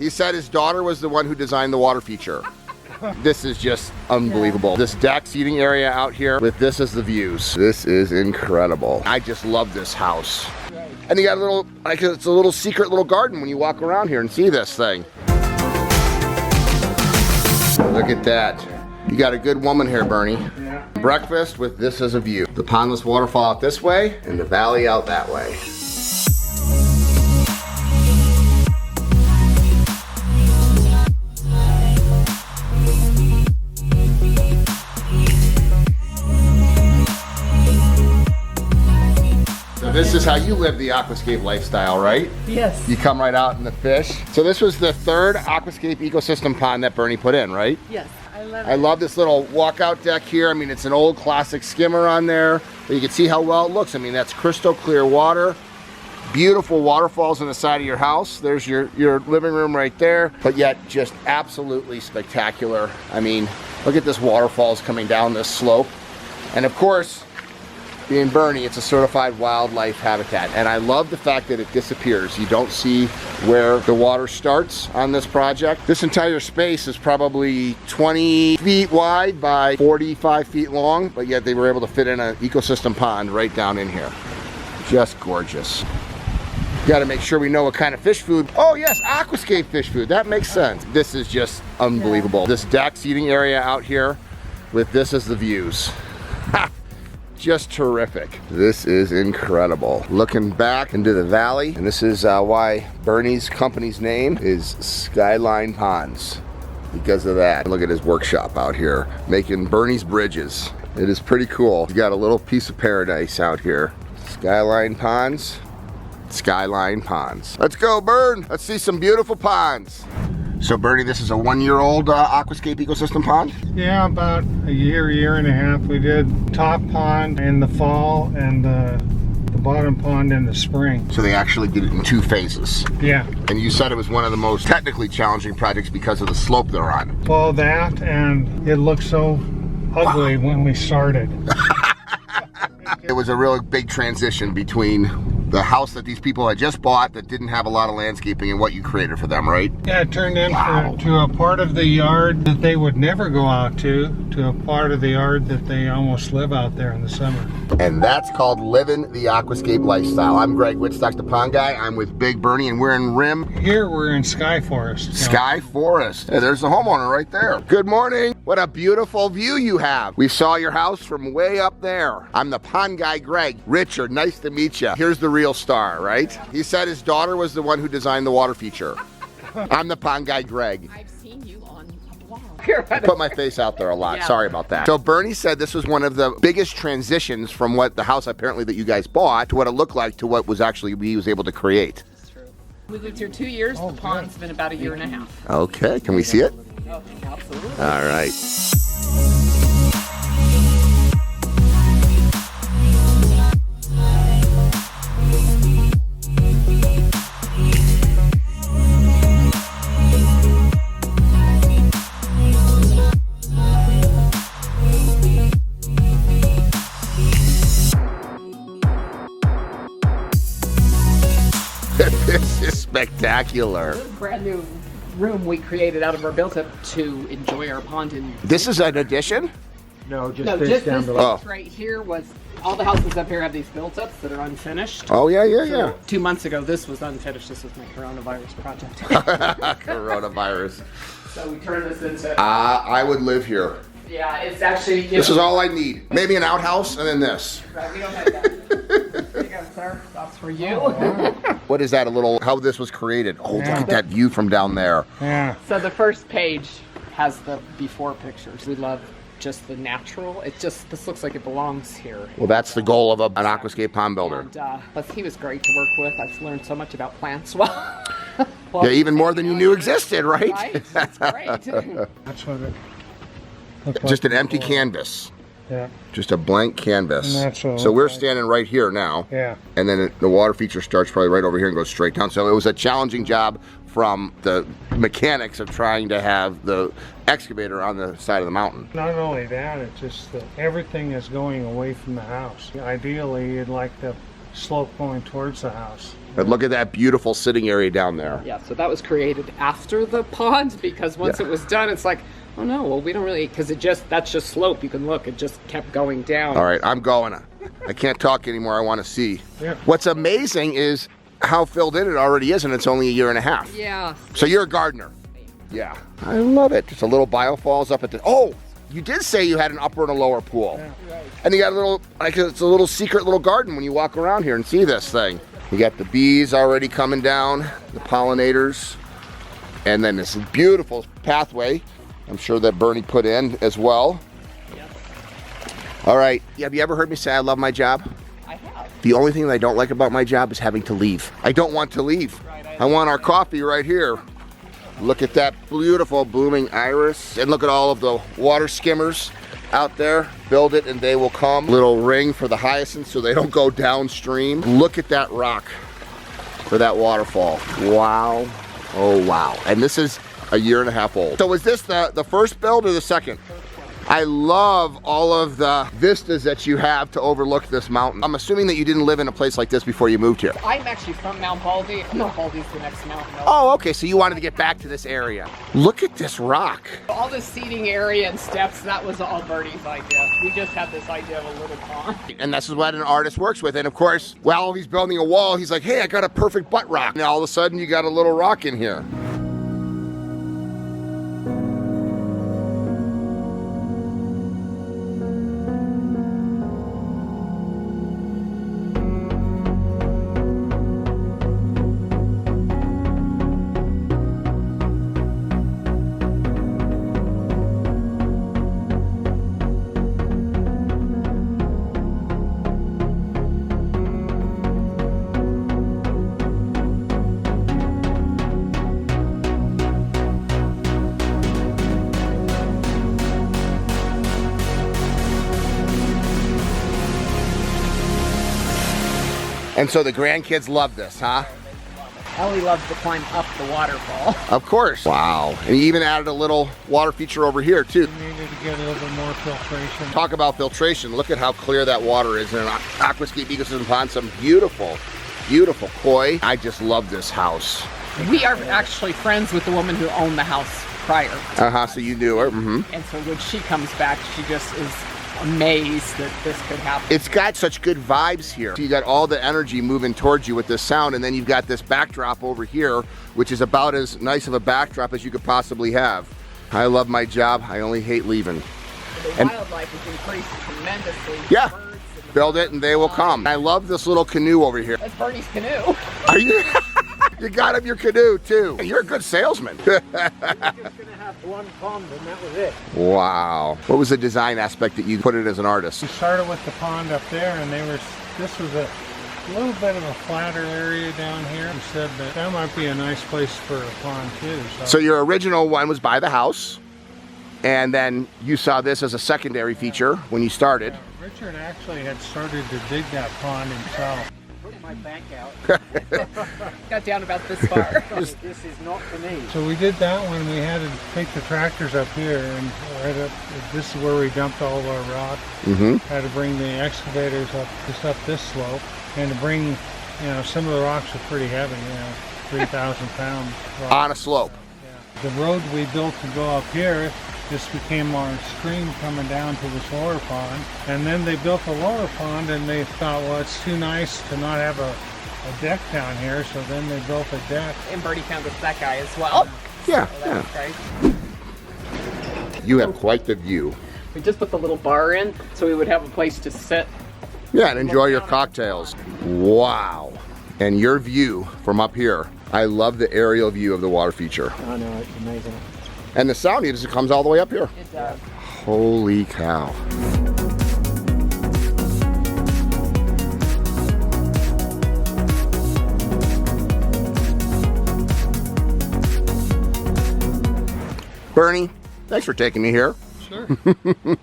He said his daughter was the one who designed the water feature. This is just unbelievable. Yeah. This deck seating area out here with this as the views. This is incredible. I just love this house. Right. And you got a little, like it's a little secret little garden when you walk around here and see this thing. Look at that. You got a good woman here, Bernie. Yeah. Breakfast with this as a view. The pondless waterfall out this way and the valley out that way. This is how you live the aquascape lifestyle, right? Yes. You come right out in the fish. So this was the third aquascape ecosystem pond that Bernie put in, right? Yes, I love it. I love this little walkout deck here. I mean, it's an old classic skimmer on there, but you can see how well it looks. I mean, that's crystal clear water. Beautiful waterfalls on the side of your house. There's your living room right there, but yet just absolutely spectacular. I mean, look at this waterfalls coming down this slope. And of course, being Bernie, it's a certified wildlife habitat. And I love the fact that it disappears. You don't see where the water starts on this project. This entire space is probably 20 feet wide by 45 feet long, but yet they were able to fit in an ecosystem pond right down in here. Just gorgeous. Got to make sure we know what kind of fish food. Oh yes, aquascape fish food. That makes sense. This is just unbelievable. Yeah. This deck seating area out here with this as the views. Just terrific. This is incredible. Looking back into the valley, and this is why Bernie's company's name is Skyline Ponds, because of that. Look at his workshop out here, making Bernie's bridges. It is pretty cool. You got a little piece of paradise out here. Skyline Ponds, Skyline Ponds. Let's go, Bern. Let's see some beautiful ponds. So Bernie, this is a 1-year-old aquascape ecosystem pond? Yeah, about a year and a half. We did top pond in the fall and the bottom pond in the spring. So they actually did it in 2 phases. Yeah. And you said it was one of the most technically challenging projects because of the slope they're on. Well, that, and it looked so ugly when we started. It was a really big transition between the house that these people had just bought that didn't have a lot of landscaping and what you created for them, right? Yeah, it turned into a part of the yard that they would never go out to a part of the yard that they almost live out there in the summer. And that's called living the aquascape lifestyle. I'm Greg Wittstock, the pond guy. I'm with Big Bernie, and we're in Rim. Here we're in Sky Forest. Sky Forest. Hey, there's the homeowner right there. Good morning. What a beautiful view you have. We saw your house from way up there. I'm the pond guy, Greg. Richard, nice to meet you. Here's the real star, right? He said his daughter was the one who designed the water feature. I'm the pond guy, Greg. I've seen you on a blog. I put my face out there a lot. Yeah. Sorry about that. So Bernie said this was one of the biggest transitions from what the house apparently that you guys bought to what it looked like to what was actually he was able to create. That's true. We lived here 2 years. The pond's been about a year and a half. Okay, can we see it? Oh, absolutely. All right. This is spectacular. Brand new room we created out of our built up to enjoy our pond. And this is an addition? No, just this down below. space right here was, all the houses up here have these built ups that are unfinished. Oh yeah. 2 months ago this was unfinished. This was my coronavirus project. Coronavirus. So we turned this into... I would live here. Yeah, it's actually... This is all I need. Maybe an outhouse and then this. Right, we don't have that. There you go, sir. That's for you. What is that, how this was created? Oh, look at that view from down there. Yeah. So the first page has the before pictures. We love just the natural. This looks like it belongs here. Well, that's the goal of an aquascape pond builder. And, but he was great to work with. I've learned so much about plants. Well, yeah, even more than you knew existed, right? Right? That's great. That's what it looked Just like an empty before. canvas. Yeah. Just a blank canvas. And that's what it So we're looked like. standing right here now. Yeah. And then the water feature starts probably right over here and goes straight down. So it was a challenging job from the mechanics of trying to have the excavator on the side of the mountain. Not only that, it's just that everything is going away from the house. Ideally, you'd like to slope going towards the house. But look at that beautiful sitting area down there. Yeah, so that was created after the pond because once it was done, it's like, oh no, well we don't really, because that's just slope. You can look, it just kept going down. All right, I'm going. I can't talk anymore. I want to see. Yeah. What's amazing is how filled in it already is, and it's only a year and a half. Yeah. So you're a gardener. Yeah. I love it. Just a little biofalls up at the, oh, you did say you had an upper and a lower pool. Yeah. Right. And you got a little, like it's a little secret little garden when you walk around here and see this thing. You got the bees already coming down, the pollinators, and then this beautiful pathway I'm sure that Bernie put in as well. Yes. All right, have you ever heard me say I love my job? I have. The only thing that I don't like about my job is having to leave. I don't want to leave. Right, I want our coffee right here. Look at that beautiful blooming iris, and look at all of the water skimmers out there. Build it and they will come. Little ring for the hyacinths so they don't go downstream. Look at that rock for that waterfall. Wow. Oh wow. And this is a year and a half old. So was this the first build or the second? I love all of the vistas that you have to overlook this mountain. I'm assuming that you didn't live in a place like this before you moved here. I'm actually from Mount Baldy. Mount Baldy's the next mountain over. Oh, okay, so you wanted to get back to this area. Look at this rock. All the seating area and steps, that was all Bernie's idea. We just had this idea of a little pond. And this is what an artist works with. And of course, while he's building a wall, he's like, hey, I got a perfect butt rock. And all of a sudden, you got a little rock in here. And so the grandkids love this, huh? Ellie loves to climb up the waterfall. Of course. Wow. And he even added a little water feature over here too. We needed to get a little bit more filtration. Talk about filtration. Look at how clear that water is in an aquascape ecosystem pond. Some beautiful, beautiful koi. I just love this house. We are actually friends with the woman who owned the house prior. Uh-huh, so you knew her. And so when she comes back, she just is amazed that this could happen. It's got such good vibes here. So you got all the energy moving towards you with this sound, and then you've got this backdrop over here, which is about as nice of a backdrop as you could possibly have. I love my job. I only hate leaving. The wildlife is increasing tremendously. Yeah. Birds and Build it and they will come. I love this little canoe over here. That's Bernie's canoe. Are you? You got him your canoe too. You're a good salesman. Just gonna have one pond and that was it. Wow. What was the design aspect that you put it as an artist? We started with the pond up there, and this was a little bit of a flatter area down here. We said that might be a nice place for a pond too. So your original one was by the house, and then you saw this as a secondary feature when you started. Richard actually had started to dig that pond himself. Put my bank out. Got down about this far. This is not for me. So we did that one. We had to take the tractors up here, and right up. This is where we dumped all of our rock. Had to bring the excavators up this slope, and to bring, some of the rocks are pretty heavy. 3,000 pounds. Rock. On a slope. Yeah. The road we built to go up here. This became our stream coming down to this lower pond. And then they built a lower pond, and they thought, well, it's too nice to not have a deck down here, so then they built a deck. And Bernie found us that guy as well. Yeah, So that was great. You have quite the view. We just put the little bar in so we would have a place to sit. Yeah, and enjoy your cocktails. Wow. And your view from up here. I love the aerial view of the water feature. I know, it's amazing. And the sound just comes all the way up here. It does. Holy cow. Bernie, thanks for taking me here. Sure.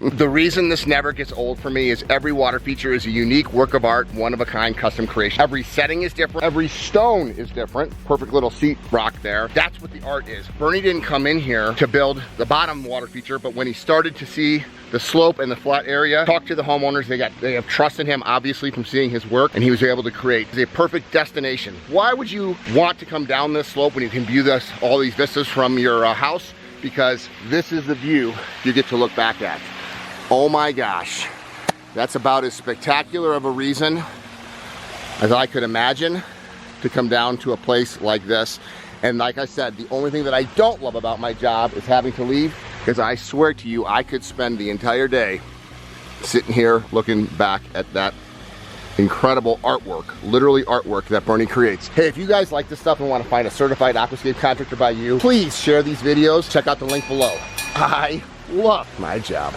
The reason this never gets old for me is every water feature is a unique work of art, one-of-a-kind custom creation. Every setting is different. Every stone is different. Perfect little seat rock there. That's what the art is. Bernie didn't come in here to build the bottom water feature, but when he started to see the slope and the flat area, talked to the homeowners, they have trust in him, obviously, from seeing his work, and he was able to create a perfect destination. Why would you want to come down this slope when you can view all these vistas from your house? Because this is the view you get to look back at. Oh my gosh. That's about as spectacular of a reason as I could imagine to come down to a place like this. And like I said, the only thing that I don't love about my job is having to leave, because I swear to you, I could spend the entire day sitting here looking back at that incredible artwork, literally artwork that Bernie creates. Hey, if you guys like this stuff and want to find a certified aquascape contractor by you, please share these videos. Check out the link below. I love my job.